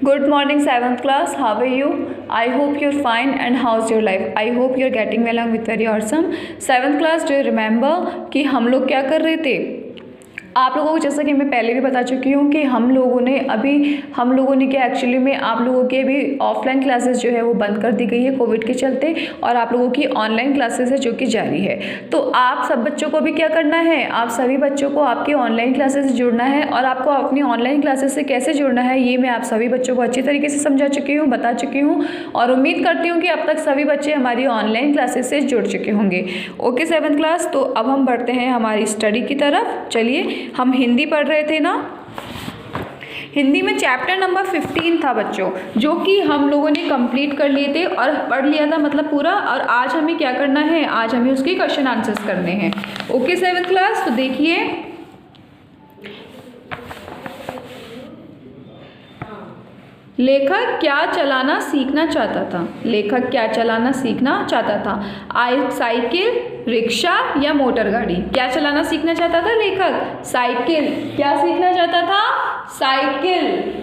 Good morning, 7th class. How are you? I hope you're fine. And how's your life? I hope you're getting along with very awesome. 7th class, do you remember कि हम लोग क्या कर रहे थे? आप लोगों को जैसा कि मैं पहले भी बता चुकी हूँ कि हम लोगों ने क्या एक्चुअली में आप लोगों के भी ऑफलाइन क्लासेस जो है वो बंद कर दी गई है कोविड के चलते, और आप लोगों की ऑनलाइन क्लासेस है जो कि जारी है। तो आप सब बच्चों को भी क्या करना है, आप सभी बच्चों को आपकी ऑनलाइन क्लासेस से जुड़ना है, और आपको अपनी ऑनलाइन क्लासेस से कैसे जुड़ना है ये मैं आप सभी बच्चों को अच्छी तरीके से समझा चुकी हूँ, बता चुकी हूँ, और उम्मीद करती हूँ कि अब तक सभी बच्चे हमारी ऑनलाइन क्लासेस से जुड़ चुके होंगे। ओके 7th क्लास, तो अब हम बढ़ते हैं हमारी स्टडी की तरफ। चलिए, हम हिंदी पढ़ रहे थे ना। हिंदी में चैप्टर नंबर 15 था बच्चों, जो कि हम लोगों ने कंप्लीट कर लिए थे और पढ़ लिया था मतलब पूरा। और आज हमें क्या करना है, आज हमें उसके क्वेश्चन आंसर्स करने हैं। ओके 7th क्लास, तो देखिए लेखक क्या चलाना सीखना चाहता था। लेखक क्या चलाना सीखना चाहता था? साइकिल, रिक्शा या मोटर गाड़ी? क्या चलाना सीखना चाहता था लेखक? साइकिल। क्या सीखना चाहता था? साइकिल।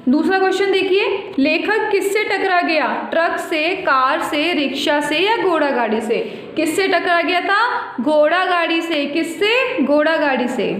दूसरा क्वेश्चन देखिए, लेखक किससे टकरा गया? ट्रक से, कार से, रिक्शा से या घोड़ा गाड़ी से? किससे टकरा गया था? घोड़ा गाड़ी से। किससे? घोड़ा गाड़ी से।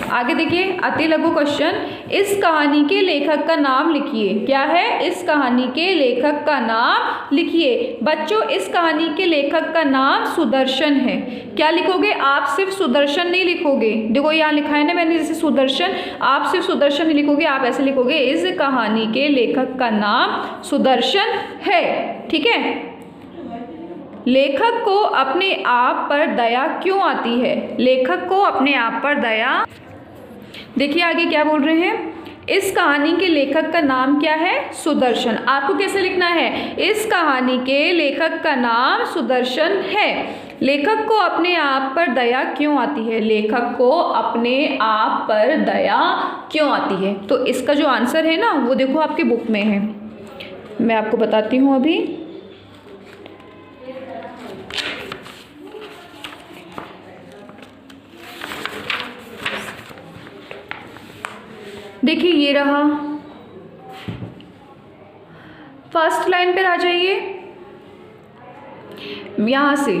आगे देखिए, अति लघु क्वेश्चन, इस कहानी के लेखक का नाम लिखिए। क्या है? इस कहानी के लेखक का नाम लिखिए। बच्चों, इस कहानी के लेखक का नाम सुदर्शन है। क्या लिखोगे? आप सिर्फ सुदर्शन नहीं लिखोगे। देखो यहाँ लिखा है ना मैंने, जैसे सुदर्शन, आप सिर्फ सुदर्शन नहीं लिखोगे, आप ऐसे लिखोगे, इस कहानी के लेखक का नाम सुदर्शन है। ठीक है। लेखक को अपने आप पर दया क्यों आती है? लेखक को अपने आप पर दया, देखिए आगे क्या बोल रहे हैं, इस कहानी के लेखक का नाम क्या है? सुदर्शन। आपको कैसे लिखना है? इस कहानी के लेखक का नाम सुदर्शन है। लेखक को अपने आप पर दया क्यों आती है? लेखक को अपने आप पर दया क्यों आती है? तो इसका जो आंसर है ना, वो देखो आपके बुक में है, मैं आपको बताती हूँ अभी। देखिए ये रहा, फर्स्ट लाइन पर आ जाइए, यहाँ से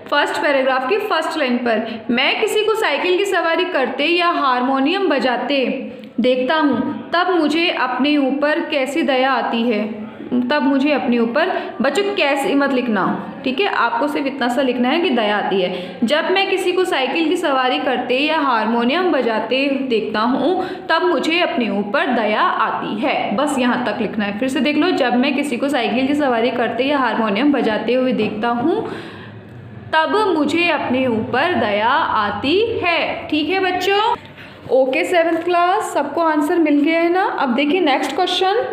फर्स्ट पैराग्राफ की फर्स्ट लाइन पर, मैं किसी को साइकिल की सवारी करते या हारमोनियम बजाते देखता हूँ तब मुझे अपने ऊपर कैसी दया आती है। तब मुझे अपने ऊपर, बच्चों कैसे मत लिखना, ठीक है, आपको सिर्फ इतना सा लिखना है कि दया आती है। जब मैं किसी को साइकिल की सवारी करते या हारमोनियम बजाते देखता हूँ तब मुझे अपने ऊपर दया आती है। बस यहाँ तक लिखना है। फिर से देख लो, जब मैं किसी को साइकिल की सवारी करते या हारमोनियम बजाते हुए देखता हूँ तब मुझे अपने ऊपर दया आती है। ठीक है बच्चों। ओके 7th क्लास, सबको आंसर मिल गया है ना। अब देखिए नेक्स्ट क्वेश्चन,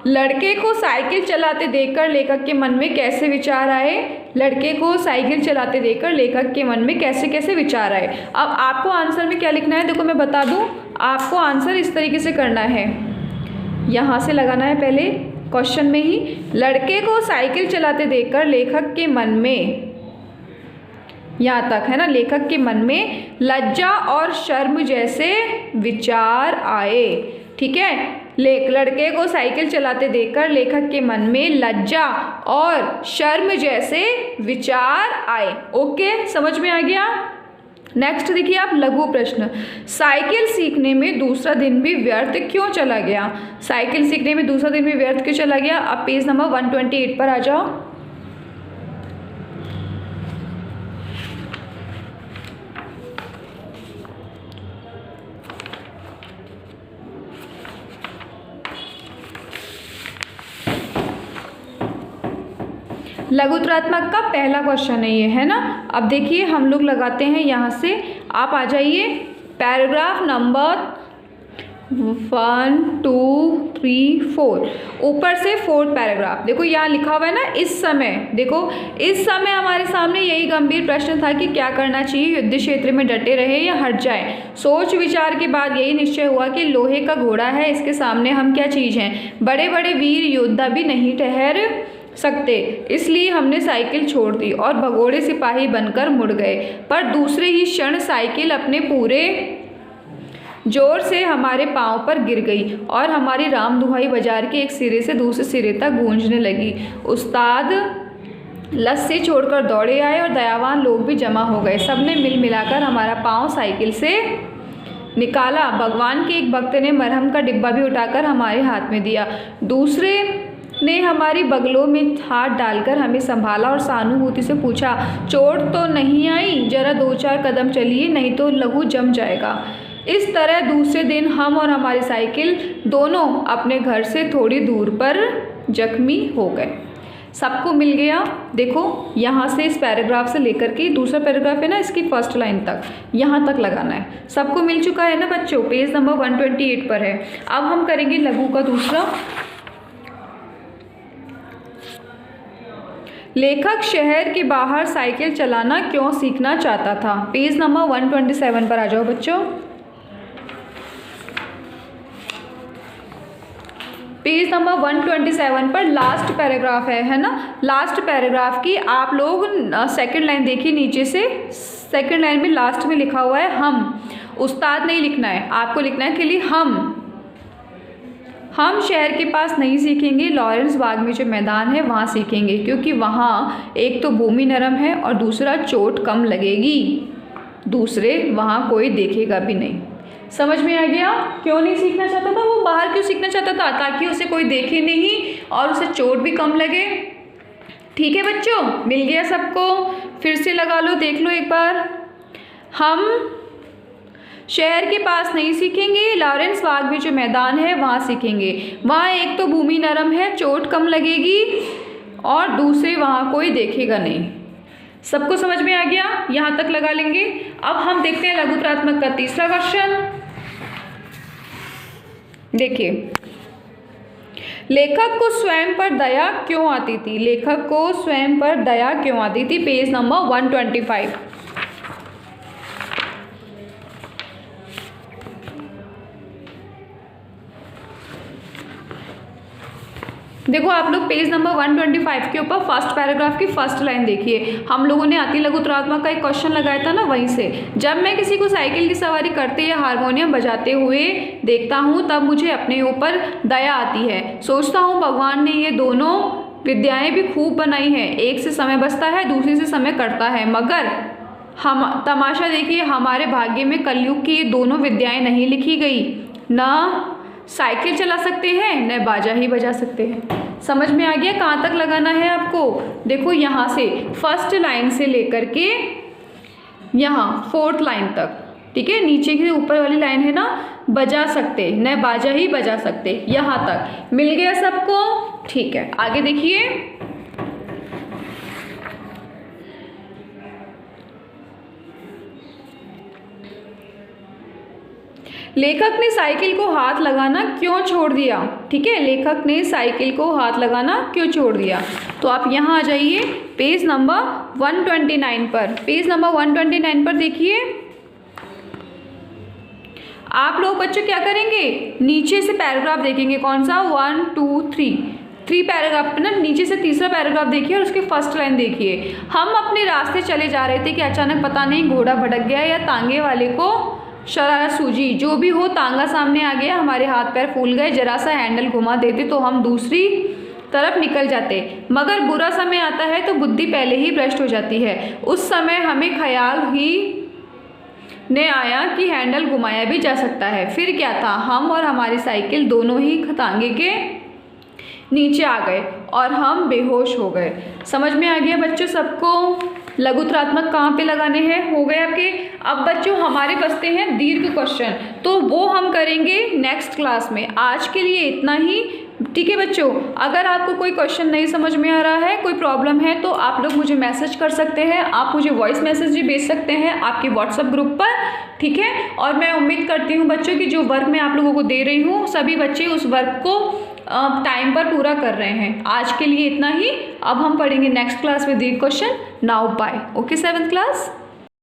लड़के को साइकिल चलाते देखकर लेखक के मन में कैसे विचार आए? लड़के को साइकिल चलाते देखकर लेखक के मन में कैसे कैसे विचार आए? अब आपको आंसर में क्या लिखना है, देखो मैं बता दूं, आपको आंसर इस तरीके से करना है, यहाँ से लगाना है पहले क्वेश्चन में ही, लड़के को साइकिल चलाते देखकर लेखक के मन में, यहाँ तक है ना, लेखक के मन में लज्जा और शर्म जैसे विचार आए। ठीक है, लड़के को साइकिल चलाते देखकर लेखक के मन में लज्जा और शर्म जैसे विचार आए। ओके, समझ में आ गया। नेक्स्ट देखिए आप, लघु प्रश्न, साइकिल सीखने में दूसरा दिन भी व्यर्थ क्यों चला गया? साइकिल सीखने में दूसरा दिन भी व्यर्थ क्यों चला गया? अब पेज नंबर 128 पर आ जाओ। लघुत्रात्मक का पहला क्वेश्चन है ये, है ना। अब देखिए हम लोग लगाते हैं यहाँ से, आप आ जाइए पैराग्राफ नंबर 1 2 3 4, ऊपर से 4th पैराग्राफ। देखो यहाँ लिखा हुआ है ना, इस समय, देखो इस समय हमारे सामने यही गंभीर प्रश्न था कि क्या करना चाहिए, युद्ध क्षेत्र में डटे रहे या हट जाए। सोच विचार के बाद यही निश्चय हुआ कि लोहे का घोड़ा है, इसके सामने हम क्या चीज़ हैं, बड़े बड़े वीर योद्धा भी नहीं ठहर सकते, इसलिए हमने साइकिल छोड़ दी और भगोड़े सिपाही बनकर मुड़ गए। पर दूसरे ही क्षण साइकिल अपने पूरे जोर से हमारे पाँव पर गिर गई और हमारी राम दुहाई बाजार के एक सिरे से दूसरे सिरे तक गूंजने लगी। उस्ताद लस्सी छोड़कर दौड़े आए और दयावान लोग भी जमा हो गए। सबने मिल मिलाकर हमारा पाँव साइकिल से निकाला। भगवान के एक भक्त ने मरहम का डिब्बा भी उठाकर हमारे हाथ में दिया। दूसरे ने हमारी बगलों में हाथ डालकर हमें संभाला और सहानुभूति से पूछा, चोट तो नहीं आई? जरा 2-4 कदम चलिए, नहीं तो लहू जम जाएगा। इस तरह दूसरे दिन हम और हमारी साइकिल दोनों अपने घर से थोड़ी दूर पर जख्मी हो गए। सबको मिल गया। देखो यहाँ से इस पैराग्राफ से लेकर के दूसरा पैराग्राफ है ना, इसकी फर्स्ट लाइन तक, यहाँ तक लगाना है। सबको मिल चुका है ना बच्चों? पेज नंबर 128 पर है। अब हम करेंगे लघु का दूसरा। लेखक शहर के बाहर साइकिल चलाना क्यों सीखना चाहता था? पेज नंबर 127 पर आ जाओ बच्चों। पेज नंबर 127 पर लास्ट पैराग्राफ है ना? लास्ट पैराग्राफ की आप लोग सेकंड लाइन देखिए नीचे से। सेकंड लाइन में लास्ट में लिखा हुआ है हम। उस्ताद नहीं लिखना है, आपको लिखना है के लिए हम शहर के पास नहीं सीखेंगे, लॉरेंस बाग में जो मैदान है वहाँ सीखेंगे, क्योंकि वहाँ एक तो भूमि नरम है और दूसरा चोट कम लगेगी, दूसरे वहाँ कोई देखेगा भी नहीं। समझ में आ गया? क्यों नहीं सीखना चाहता था वो? बाहर क्यों सीखना चाहता था? ताकि उसे कोई देखे नहीं और उसे चोट भी कम लगे। ठीक है बच्चों, मिल गया सबको? फिर से लगा लो, देख लो एक बार। हम शहर के पास नहीं सीखेंगे, लॉरेंस बाग में जो मैदान है वहाँ सीखेंगे। वहाँ एक तो भूमि नरम है, चोट कम लगेगी, और दूसरे वहाँ कोई देखेगा नहीं। सबको समझ में आ गया? यहाँ तक लगा लेंगे। अब हम देखते हैं लघुत्रात्मक का तीसरा क्वेश्चन। देखिए, लेखक को स्वयं पर दया क्यों आती थी? लेखक को स्वयं पर दया क्यों आती थी? Page number 125। देखो आप लोग पेज नंबर 125 के ऊपर फर्स्ट पैराग्राफ की फर्स्ट लाइन देखिए। हम लोगों ने अति लघुत्रात्मक का एक क्वेश्चन लगाया था ना, वहीं से। जब मैं किसी को साइकिल की सवारी करते या हारमोनियम बजाते हुए देखता हूँ तब मुझे अपने ऊपर दया आती है। सोचता हूँ भगवान ने ये दोनों विद्याएं भी खूब बनाई हैं। एक से समय बचता है, दूसरी से समय कटता है, मगर हम तमाशा देखिए, हमारे भाग्य में कलयुग की ये दोनों विद्याएं नहीं लिखी गई। ना साइकिल चला सकते हैं, न बाजा ही बजा सकते हैं। समझ में आ गया कहाँ तक लगाना है आपको? देखो यहाँ से फर्स्ट लाइन से लेकर के यहाँ 4th लाइन तक, ठीक है? नीचे की ऊपर वाली लाइन है ना, बजा सकते, न बाजा ही बजा सकते, यहाँ तक मिल गया सबको? ठीक है, आगे देखिए। लेखक ने साइकिल को हाथ लगाना क्यों छोड़ दिया? ठीक है, लेखक ने साइकिल को हाथ लगाना क्यों छोड़ दिया? तो आप यहाँ आ जाइए पेज नंबर 129 पर। पेज नंबर 129 पर देखिए। आप लोग बच्चों क्या करेंगे? नीचे से पैराग्राफ देखेंगे। कौन सा? 1 2 3 पैराग्राफ पे ना, नीचे से तीसरा पैराग्राफ देखिए और उसकी फर्स्ट लाइन देखिए। हम अपने रास्ते चले जा रहे थे कि अचानक पता नहीं घोड़ा भटक गया या तांगे वाले को शरारत सूझी, जो भी हो, तांगा सामने आ गया, हमारे हाथ पैर फूल गए, जरा सा हैंडल घुमा देते तो हम दूसरी तरफ निकल जाते। मगर बुरा समय आता है तो बुद्धि पहले ही भ्रष्ट हो जाती है। उस समय हमें ख्याल ही ने आया कि हैंडल घुमाया भी जा सकता है। फिर क्या था, हम और हमारी साइकिल दोनों ही तांगे के नीचे आ गए और हम बेहोश हो गए। समझ में आ गया बच्चों सबको? लघुत्रात्मक कहाँ पे लगाने हैं? हो गए आपके। अब बच्चों हमारे बचते हैं दीर्घ क्वेश्चन, तो वो हम करेंगे नेक्स्ट क्लास में। आज के लिए इतना ही, ठीक है बच्चों? अगर आपको कोई क्वेश्चन नहीं समझ में आ रहा है, कोई प्रॉब्लम है, तो आप लोग मुझे मैसेज कर सकते हैं। आप मुझे वॉइस मैसेज भी भेज सकते हैं आपके व्हाट्सएप ग्रुप पर, ठीक है? और मैं उम्मीद करती हूँ बच्चों कि जो वर्क मैं आप लोगों को दे रही हूँ, सभी बच्चे उस वर्क को टाइम पर पूरा कर रहे हैं। आज के लिए इतना ही। अब हम पढ़ेंगे नेक्स्ट क्लास में दीर्घ question. Now bye. Okay 7th class.